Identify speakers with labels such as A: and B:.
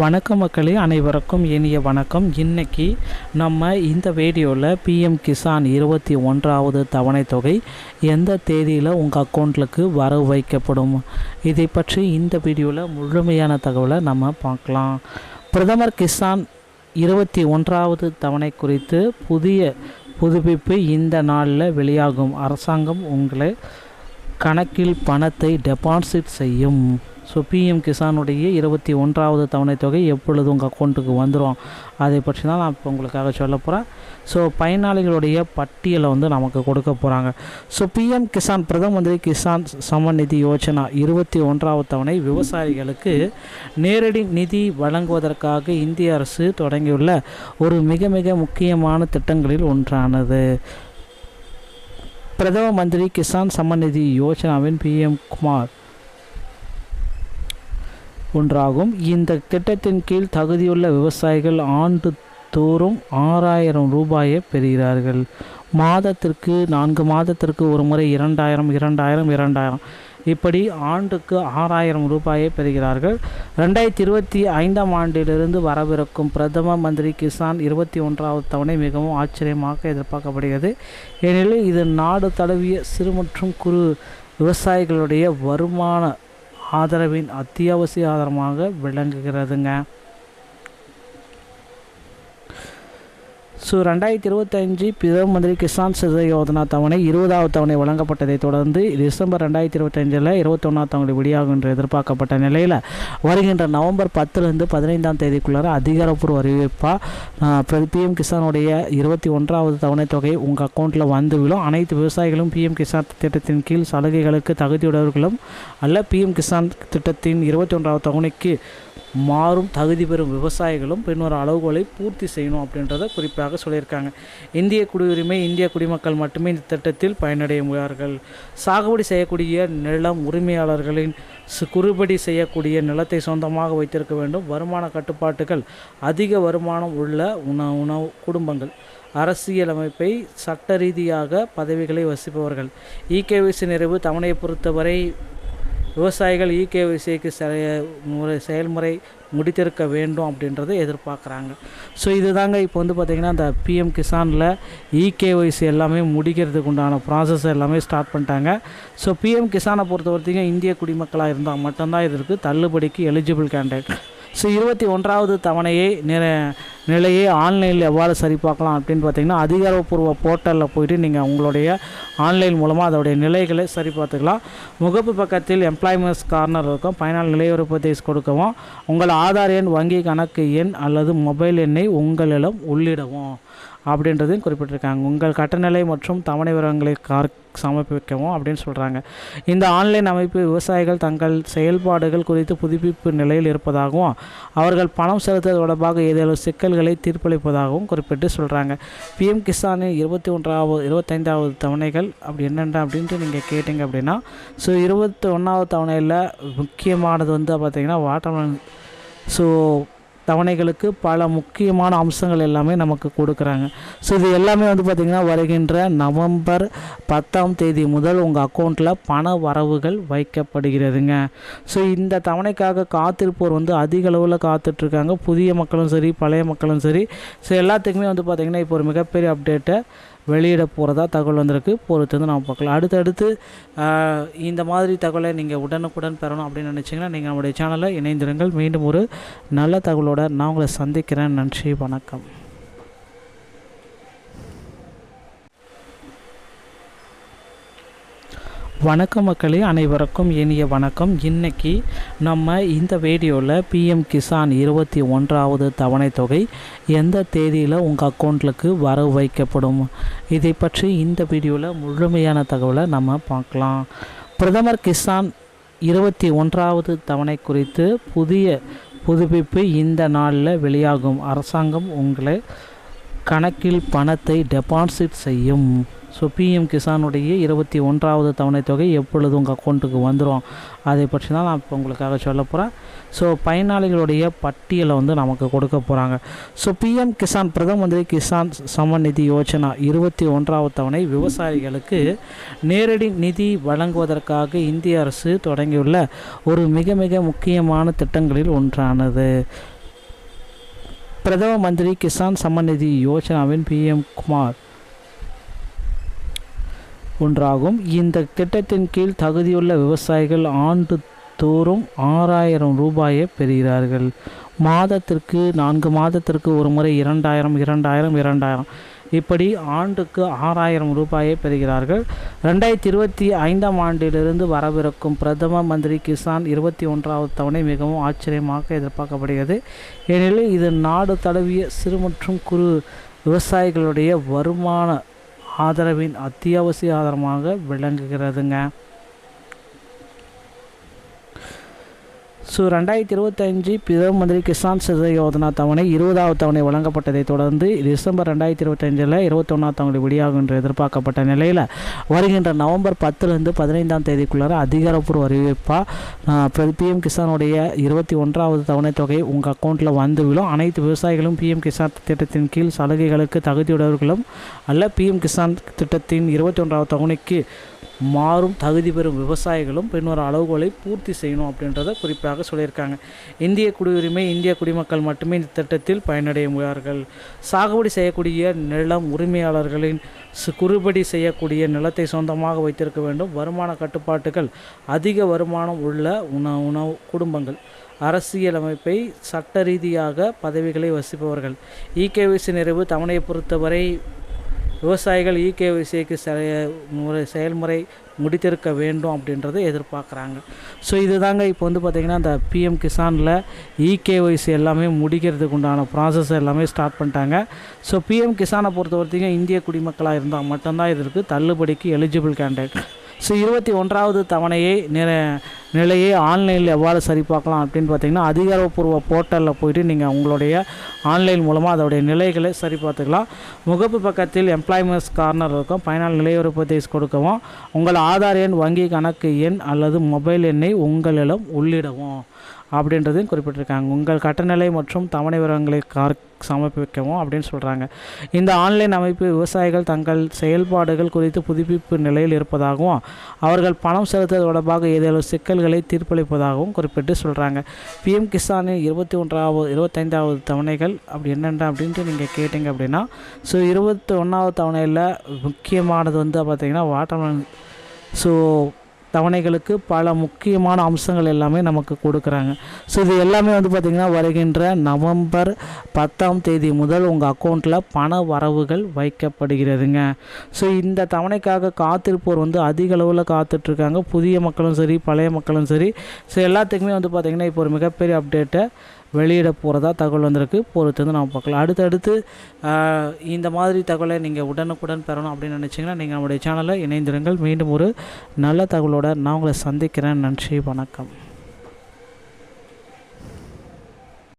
A: வணக்கம் மக்களே, அனைவருக்கும் இனிய வணக்கம். இன்னைக்கு நம்ம இந்த வீடியோவில் பிஎம் கிசான் 21வது தவணை தொகை எந்த தேதியில் உங்கள் அக்கௌண்ட்லுக்கு வரவு வைக்கப்படும், இதை பற்றி இந்த வீடியோவில் முழுமையான தகவலை நம்ம பார்க்கலாம். பிரதமர் கிசான் 21வது தவணை குறித்து புதுப்பிப்பு இந்த நாளில் வெளியாகும். அரசாங்கம் உங்களை கணக்கில் பணத்தை டெபாசிட் செய்யும். ஸோ பிஎம் கிசானுடைய 21வது தவணை தொகை எப்பொழுது உங்கள் அக்கௌண்ட்டுக்கு வந்துடும், அதை பற்றி தான் நான் இப்போ உங்களுக்காக சொல்ல போகிறேன். ஸோ பயனாளிகளுடைய பட்டியலை நமக்கு கொடுக்க போகிறாங்க. ஸோ பிஎம் கிசான் பிரதம மந்திரி கிசான் சம்மன் நிதி யோஜனா 21வது தவணை விவசாயிகளுக்கு நேரடி நிதி வழங்குவதற்காக இந்திய அரசு தொடங்கியுள்ள ஒரு மிக மிக முக்கியமான திட்டங்களில் ஒன்றானது. பிரதம மந்திரி கிசான் சம்மன் நிதி யோஜனாவின் பிஎம் குமார் ஒன்றாகும். இந்த திட்டத்தின் கீழ் தகுதியுள்ள விவசாயிகள் ஆண்டு தோறும் 6000 ரூபாயை பெறுகிறார்கள். மாதத்திற்கு 4 மாதத்திற்கு ஒரு முறை 2000 இப்படி ஆண்டுக்கு 6000 ரூபாயை பெறுகிறார்கள். 2025ஆம் ஆண்டிலிருந்து வரவிருக்கும் பிரதம மந்திரி கிசான் 21வது தவணை மிகவும் ஆச்சரியமாக எதிர்பார்க்கப்படுகிறது. ஏனெனில் இது நாடு தழுவிய சிறு மற்றும் குறு விவசாயிகளுடைய வருமான ஆதரவின் அத்தியாவசிய ஆதாரமாக விளங்குகிறதுங்க. ஸோ 2025 பிரதம மந்திரி கிசான் சித யோஜனா தவணை 20வது தவணை வழங்கப்பட்டதை தொடர்ந்து டிசம்பர் 2025 21ஆம் தவணை வெளியாகும் என்று எதிர்பார்க்கப்பட்ட நிலையில் வருகின்ற நவம்பர் 10லிருந்து 15ஆம் தேதிக்குள்ளார அதிகாரப்பூர்வ அறிவிப்பாக பிஎம் கிசானுடைய 21வது தவணை தொகை உங்கள் அக்கௌண்ட்டில் வந்து விழும். அனைத்து விவசாயிகளும் பிஎம் கிசான் திட்டத்தின் கீழ் சலுகைகளுக்கு தகுதியுடையவர்களும் அல்ல பிஎம் கிசான் திட்டத்தின் 21வது தவணைக்கு மாறும் தகுதி பெறும் விவசாயிகளும் பின்வரும் அளவுகோலை பூர்த்தி செய்யணும் அப்படின்றத குறிப்பாக சொல்லியிருக்காங்க. இந்திய குடியுரிமை இந்திய குடிமக்கள் மட்டுமே இந்த திட்டத்தில் பயனடைவார்கள். சாகுபடி செய்யக்கூடிய நிலம் உரிமையாளர்களின் குறுபடி செய்யக்கூடிய நிலத்தை சொந்தமாக வைத்திருக்க வேண்டும். வருமான கட்டுப்பாட்டுகள் அதிக வருமானம் உள்ள உணவு குடும்பங்கள், அரசியலமைப்பை சட்ட ரீதியாக பதவிகளை வசிப்பவர்கள், இகேவிசி நிறைவு தவணையை பொறுத்தவரை விவசாயிகள் இகேவிசிக்கு செயல்முறை முடித்திருக்க வேண்டும் அப்படின்றத எதிர்பார்க்குறாங்க. ஸோ இதுதாங்க இப்போ பார்த்திங்கன்னா அந்த பிஎம் கிசானில் இகேவிசி எல்லாமே முடிக்கிறதுக்கு உண்டான ப்ராசஸ் எல்லாமே ஸ்டார்ட் பண்ணிட்டாங்க. ஸோ பிஎம் கிசானை பொறுத்த வரைக்கும் இந்திய குடிமக்களாக இருந்தால் மட்டும்தான் இதற்கு தள்ளுபடிக்கு எலிஜிபிள் கேண்டிடேட். ஸோ 21வது தவணையை நிலையை ஆன்லைனில் எவ்வாறு சரிபார்க்கலாம் அப்படின்னு பார்த்தீங்கன்னா அதிகாரப்பூர்வ போர்ட்டலில் போய்ட்டு நீங்கள் உங்களுடைய ஆன்லைன் மூலமாக அதோடைய நிலைகளை சரி பார்த்துக்கலாம். முகப்பு பக்கத்தில் எம்ப்ளாய்மெண்ட்ஸ் கார்னர் இருக்கும். பயனாளர் நிலையுறப்பத்தை கொடுக்கவும், உங்கள் ஆதார் எண், வங்கி கணக்கு எண் அல்லது மொபைல் எண்ணை உங்களிடம் உள்ளிடவும் அப்படின்றதையும் குறிப்பிட்டிருக்காங்க. உங்கள் கட்டணநிலை மற்றும் தவணை விவரங்களை சமர்ப்பிக்கவும் அப்படின்னு சொல்கிறாங்க. இந்த ஆன்லைன் அமைப்பு விவசாயிகள் தங்கள் செயல்பாடுகள் குறித்து புதுப்பிப்பு நிலையில் இருப்பதாகவும் அவர்கள் பணம் செலுத்துவது தொடர்பாக ஏதேனும் சிக்கல்களை தீர்ப்பளிப்பதாகவும் குறிப்பிட்டு சொல்கிறாங்க. பிஎம் கிசானின் 25வது தவணைகள் அப்படி என்னென்ன அப்படின்ட்டு நீங்கள் கேட்டிங்க அப்படின்னா, ஸோ 21வது தவணையில் முக்கியமானது பார்த்திங்கன்னா வாட்டர்மெலன். ஸோ தவணைகளுக்கு பல முக்கியமான அம்சங்கள் எல்லாமே நமக்கு கொடுக்குறாங்க. ஸோ இது எல்லாமே பார்த்திங்கன்னா வருகின்ற நவம்பர் 10ஆம் தேதி முதல் உங்கள் அக்கௌண்ட்டில் பண வரவுகள் வைக்கப்படுகிறதுங்க. ஸோ இந்த தவணைக்காக காத்திருப்போர் அதிக அளவில் காத்துட்ருக்காங்க. புதிய மக்களும் சரி பழைய மக்களும் சரி. ஸோ எல்லாத்துக்குமே பார்த்திங்கன்னா இப்போ ஒரு மிகப்பெரிய அப்டேட்டை வெளியிட போகிறதா தகவல் வந்திருக்கு. பொறுத்து நம்ம பார்க்கலாம். அடுத்தடுத்து இந்த மாதிரி தகவலை நீங்கள் உடனுக்குடன் பெறணும் அப்படின்னு நினச்சிங்கன்னா நீங்கள் நம்முடைய சேனலில் இணைந்திருங்கள். மீண்டும் ஒரு நல்ல தகவலோடு நான் உங்களை சந்திக்கிறேன். நன்றி, வணக்கம். வணக்கம் மக்களே, அனைவருக்கும் இனிய வணக்கம். இன்றைக்கி நம்ம இந்த வீடியோவில் பிஎம் கிசான் 21வது தவணை தொகை எந்த தேதியில் உங்கள் அக்கௌண்ட்லுக்கு வரவு வைக்கப்படும், இதை பற்றி இந்த வீடியோவில் முழுமையான தகவலை நம்ம பார்க்கலாம். பிரதமர் கிசான் 21வது தவணை குறித்து புதுப்பிப்பு இந்த நாளில் வெளியாகும். அரசாங்கம் உங்களை கணக்கில் பணத்தை டெபாசிட் செய்யும். ஸோ பிஎம் கிசானுடைய 21வது தவணை தொகை எப்பொழுது உங்கள் அக்கௌண்ட்டுக்கு வந்துடும், அதை பற்றி தான் நான் இப்போ உங்களுக்காக சொல்ல போகிறேன். ஸோ பயனாளிகளுடைய பட்டியலை நமக்கு கொடுக்க போகிறாங்க. ஸோ பிஎம் கிசான் பிரதம மந்திரி கிசான் சம்மன் நிதி யோஜனா 21வது தவணை விவசாயிகளுக்கு நேரடி நிதி வழங்குவதற்காக இந்திய அரசு தொடங்கியுள்ள ஒரு மிக மிக முக்கியமான திட்டங்களில் ஒன்றானது. பிரதம மந்திரி கிசான் சம்மன் நிதி யோஜனாவின் பிஎம் குமார் ஒன்றாகும். இந்த திட்டத்தின் கீழ் தகுதியுள்ள விவசாயிகள் ஆண்டு தோறும் 6000 ரூபாயை பெறுகிறார்கள். மாதத்திற்கு 4 மாதத்திற்கு ஒரு முறை 2000 இப்படி ஆண்டுக்கு 6000 ரூபாயை பெறுகிறார்கள். 2025ஆம் ஆண்டிலிருந்து வரவிருக்கும் பிரதம மந்திரி கிசான் 21வது தவணை மிகவும் ஆச்சரியமாக எதிர்பார்க்கப்படுகிறது. ஏனெனில் இது நாடு தழுவிய சிறு மற்றும் குறு விவசாயிகளுடைய வருமான ஆதரவின் அத்தியாவசிய ஆதாரமாக விளங்குகிறதுங்க. 2025 பிரதம மந்திரி கிசான் சிறுதை யோஜனா தவணை 20வது தவணை வழங்கப்பட்டதை தொடர்ந்து டிசம்பர் 2025 21ஆம் தவணை வெளியாகும் என்று எதிர்பார்க்கப்பட்ட நிலையில் வருகின்ற நவம்பர் 10லிருந்து 15ஆம் தேதிக்குள்ளார அதிகாரப்பூர்வ அறிவிப்பாக பிஎம் கிசானுடைய 21வது தவணை தொகை உங்கள் அக்கௌண்ட்டில் வந்து விழும். அனைத்து விவசாயிகளும் பிஎம் கிசான் திட்டத்தின் கீழ் சலுகைகளுக்கு தகுதியுடையவர்களும் அல்ல பிஎம் கிசான் திட்டத்தின் 21வது தவணைக்கு மாறும் தகுதி பெறும் விவசாயிகளும் பின்வரும் அளவுகோலை பூர்த்தி செய்யணும் அப்படின்றத குறிப்பாக சொல்லியிருக்காங்க. இந்திய குடியுரிமை இந்திய குடிமக்கள் மட்டுமே இந்த திட்டத்தில் பயனடைய முடியார்கள். சாகுபடி செய்யக்கூடிய நிலம் உரிமையாளர்களின் குறுபடி செய்யக்கூடிய நிலத்தை சொந்தமாக வைத்திருக்க வேண்டும். வருமான கட்டுப்பாட்டுகள் அதிக வருமானம் உள்ள உணவு குடும்பங்கள், அரசியலமைப்பை சட்ட ரீதியாக பதவிகளை வசிப்பவர்கள். இகேவிசி நிறைவு தவணையை பொறுத்தவரை விவசாயிகள் இகேவிசிக்கு செயல்முறை முடித்திருக்க வேண்டும் அப்படின்றத எதிர்பார்க்குறாங்க. ஸோ இதுதாங்க இப்போ வந்து பார்த்திங்கன்னா இந்த பிஎம் கிசானில் இகேஒய்சி எல்லாமே முடிக்கிறதுக்கு உண்டான ப்ராசஸ் எல்லாமே ஸ்டார்ட் பண்ணிட்டாங்க. ஸோ பிஎம் கிசானை பொறுத்த வரைக்கும் இந்திய குடிமக்களாக இருந்தால் மட்டும்தான் இதற்கு தள்ளுபடிக்கு எலிஜிபிள் கேண்டிடேட். ஸோ 21வது தவணையை நிலையை ஆன்லைனில் எவ்வாறு சரிபார்க்கலாம் அப்படின்னு பார்த்தீங்கன்னா அதிகாரப்பூர்வ போர்ட்டலில் போய்ட்டு நீங்கள் உங்களுடைய ஆன்லைன் மூலமாக அதோடைய நிலைகளை சரி பார்த்துக்கலாம். முகப்பு பக்கத்தில் எம்ப்ளாய்மெண்ட்ஸ் கார்னர் இருக்கும். பயனாளர் நிலையுறப்பத்தை கொடுக்கவும், உங்கள் ஆதார் எண், வங்கி கணக்கு எண் அல்லது மொபைல் எண்ணை உங்களிடம் உள்ளிடவும் அப்படின்றதையும் குறிப்பிட்டிருக்காங்க. உங்கள் கட்டணநிலை மற்றும் தவணை விவரங்களை சமர்ப்பிக்கவும் அப்படின்னு சொல்கிறாங்க. இந்த ஆன்லைன் அமைப்பு விவசாயிகள் தங்கள் செயல்பாடுகள் குறித்து புதுப்பிப்பு நிலையில் இருப்பதாகவும் அவர்கள் பணம் செலுத்துவது தொடர்பாக ஏதேனும் சிக்கல்களை தீர்ப்பளிப்பதாகவும் குறிப்பிட்டு சொல்கிறாங்க. பிஎம் கிசானின் 25வது தவணைகள் அப்படி என்னென்ன அப்படின்ட்டு நீங்கள் கேட்டிங்க அப்படின்னா, ஸோ 21வது தவணையில் முக்கியமானது வந்து பார்த்திங்கன்னா வாட்டர்மெலன். ஸோ தவணைகளுக்கு பல முக்கியமான அம்சங்கள் எல்லாமே நமக்கு கொடுக்குறாங்க. ஸோ இது எல்லாமே வந்து பார்த்திங்கன்னா வருகின்ற நவம்பர் 10ஆம் தேதி முதல் உங்கள் அக்கௌண்ட்டில் பண வரவுகள் வைக்கப்படுகிறதுங்க. ஸோ இந்த தவணைக்காக காத்திருப்போர் வந்து அதிக அளவில் காத்துட்ருக்காங்க. புதிய மக்களும் சரி பழைய மக்களும் சரி. ஸோ எல்லாத்துக்குமே வந்து பார்த்திங்கன்னா இப்போ ஒரு மிகப்பெரிய அப்டேட்டை வெளியிட போகிறதா தகவல் வந்திருக்கு. பொறுத்து வந்து நம்ம பார்க்கலாம். அடுத்தடுத்து இந்த மாதிரி தகவலை நீங்கள் உடனுக்குடன் பெறணும் அப்படின்னு நினச்சிங்கன்னா நீங்கள் நம்முடைய சேனலில் இணைந்திருங்கள். மீண்டும் ஒரு நல்ல தகவலோடு நான் உங்களை சந்திக்கிறேன். நன்றி, வணக்கம்.